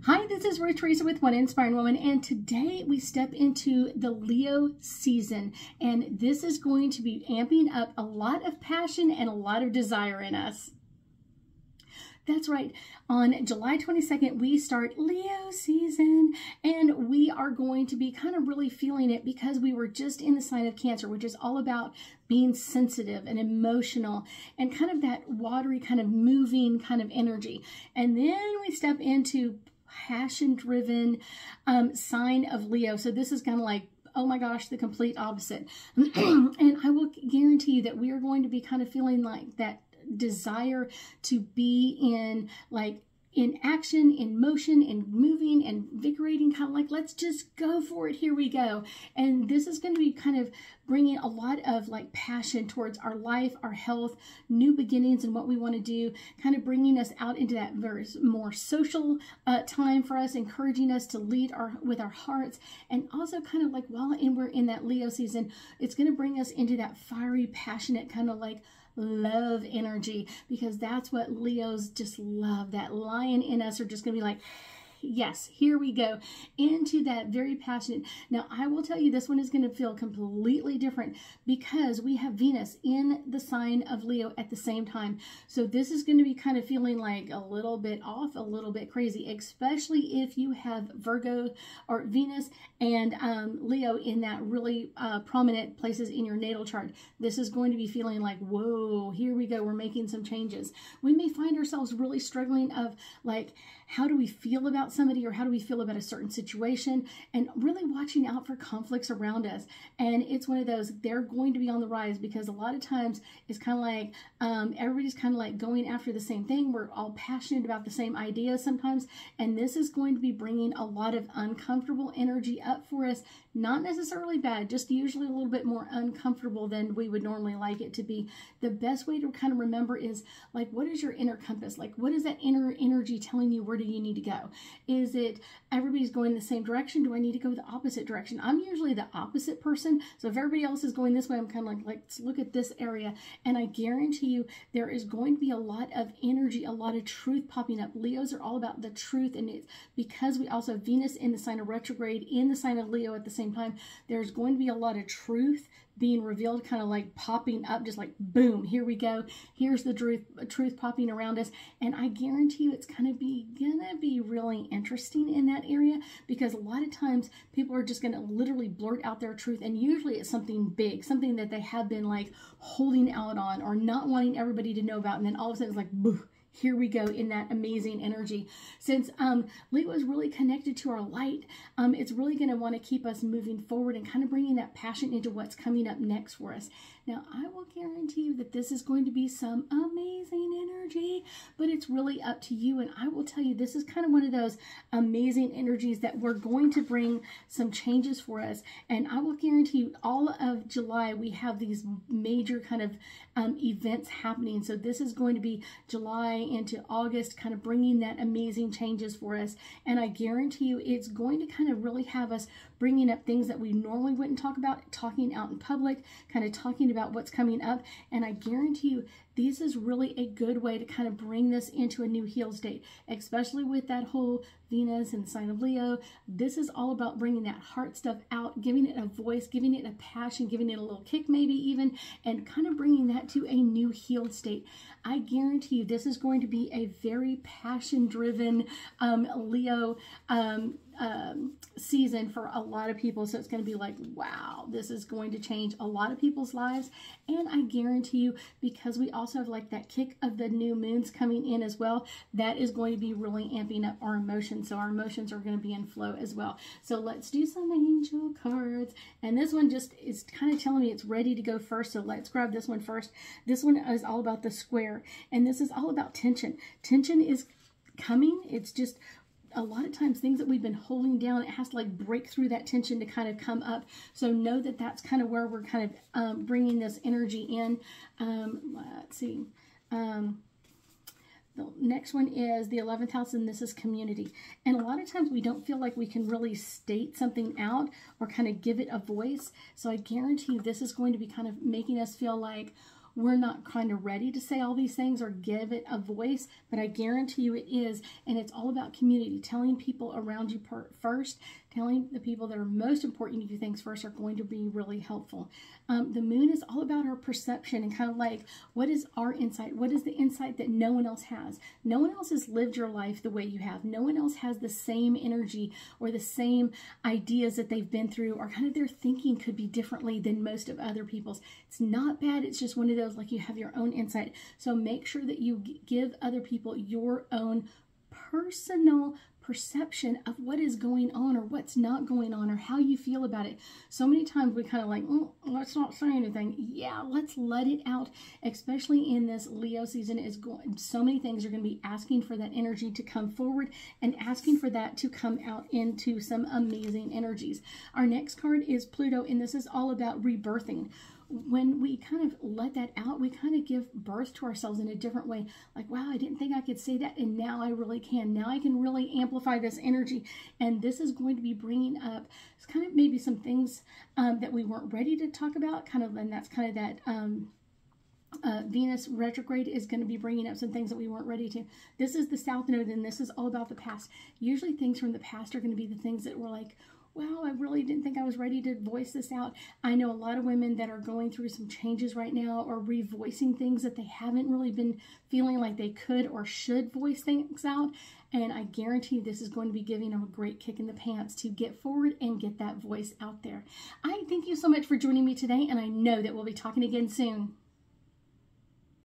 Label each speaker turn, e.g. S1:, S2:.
S1: Hi, this is Ruth Theresa with One Inspiring Woman, and today we step into the Leo season, and this is going to be amping up a lot of passion and a lot of desire in us. That's right. On July 22nd, we start Leo season, and we are going to be kind of really feeling it because we were just in the sign of Cancer, which is all about being sensitive and emotional and kind of that watery, kind of moving kind of energy. And then we step into passion-driven sign of Leo. So this is kind of like, oh my gosh, the complete opposite. And I will guarantee you that we are going to be kind of feeling like that desire to be in action, in motion, in moving, and invigorating, kind of like, let's just go for it. Here we go. And this is going to be kind of bringing a lot of like passion towards our life, our health, new beginnings, and what we want to do, kind of bringing us out into that very more social time for us, encouraging us to lead with our hearts, and also kind of like while we're in that Leo season, it's going to bring us into that fiery, passionate kind of like love energy, because that's what Leos just love. That lion in us are just gonna be like, yes, here we go into that very passionate. Now, I will tell you, this one is going to feel completely different because we have Venus in the sign of Leo at the same time. So this is going to be kind of feeling like a little bit off, a little bit crazy, especially if you have Virgo or Venus and Leo in that really prominent places in your natal chart. This is going to be feeling like, whoa, here we go. We're making some changes. We may find ourselves really struggling of like, how do we feel about somebody, or how do we feel about a certain situation, and really watching out for conflicts around us. And it's one of those, they're going to be on the rise, because a lot of times it's kind of like everybody's kind of like going after the same thing. We're all passionate about the same ideas sometimes, and this is going to be bringing a lot of uncomfortable energy up for us. Not necessarily bad, just usually a little bit more uncomfortable than we would normally like it to be. The best way to kind of remember is like, what is your inner compass? Like, what is that inner energy telling you? Where do you need to go? Is it everybody's going the same direction? Do I need to go the opposite direction? I'm usually the opposite person. So if everybody else is going this way, I'm kind of like, let's look at this area. And I guarantee you there is going to be a lot of energy, a lot of truth popping up. Leos are all about the truth. And it's because we also have Venus in the sign of retrograde, in the sign of Leo at the same time, there's going to be a lot of truth being revealed, kind of like popping up, just like boom, here we go. Here's the truth popping around us. And I guarantee you it's gonna be really interesting in that area, because a lot of times people are just gonna literally blurt out their truth, and usually it's something big, something that they have been like holding out on or not wanting everybody to know about, and then all of a sudden it's like, boo. Here we go in that amazing energy. Since Leo is really connected to our light, it's really going to want to keep us moving forward and kind of bringing that passion into what's coming up next for us. Now, I will guarantee you that this is going to be some amazing energy, but it's really up to you. And I will tell you, this is kind of one of those amazing energies that we're going to bring some changes for us. And I will guarantee you, all of July, we have these major kind of events happening. So this is going to be July into August, kind of bringing that amazing changes for us. And I guarantee you, it's going to kind of really have us bringing up things that we normally wouldn't talk about, talking out in public, kind of talking about what's coming up. And I guarantee you, this is really a good way to kind of bring this into a new heal state, especially with that whole Venus and sign of Leo. This is all about bringing that heart stuff out, giving it a voice, giving it a passion, giving it a little kick maybe even, and kind of bringing that to a new healed state. I guarantee you this is going to be a very passion-driven Leo season for a lot of people. So it's going to be like, wow, this is going to change a lot of people's lives. And I guarantee you, because we also have like that kick of the new moons coming in as well, that is going to be really amping up our emotions. So our emotions are going to be in flow as well. So let's do some angel cards. And this one just is kind of telling me it's ready to go first. So let's grab this one first. This one is all about the square. And this is all about tension. Tension is coming. It's just a lot of times things that we've been holding down, it has to like break through that tension to kind of come up. So know that that's kind of where we're kind of bringing this energy in. Let's see. The next one is the 11th house, and this is community. And a lot of times we don't feel like we can really state something out or kind of give it a voice. So I guarantee you this is going to be kind of making us feel like, we're not kind of ready to say all these things or give it a voice, but I guarantee you it is. And it's all about community. Telling people around you first, telling the people that are most important to you things first are going to be really helpful. The moon is all about our perception and kind of like, what is our insight? What is the insight that no one else has? No one else has lived your life the way you have. No one else has the same energy or the same ideas that they've been through, or kind of their thinking could be differently than most of other people's. It's not bad. It's just one of those, like, you have your own insight. So make sure that you give other people your own personal perception of what is going on or what's not going on or how you feel about it. So many times we kind of like, let's not say anything. Yeah, let's let it out, especially in this Leo season. So many things are going to be asking for that energy to come forward and asking for that to come out into some amazing energies. Our next card is Pluto, and this is all about rebirthing. When we kind of let that out, we kind of give birth to ourselves in a different way. Like, wow, I didn't think I could say that, and now I really can. Now I can really amplify this energy. And this is going to be bringing up kind of maybe some things that we weren't ready to talk about. And that's kind of that Venus retrograde is going to be bringing up some things that we weren't ready to. This is the South Node, and this is all about the past. Usually things from the past are going to be the things that we're like, wow, I really didn't think I was ready to voice this out. I know a lot of women that are going through some changes right now or revoicing things that they haven't really been feeling like they could or should voice things out. And I guarantee this is going to be giving them a great kick in the pants to get forward and get that voice out there. I thank you so much for joining me today, and I know that we'll be talking again soon.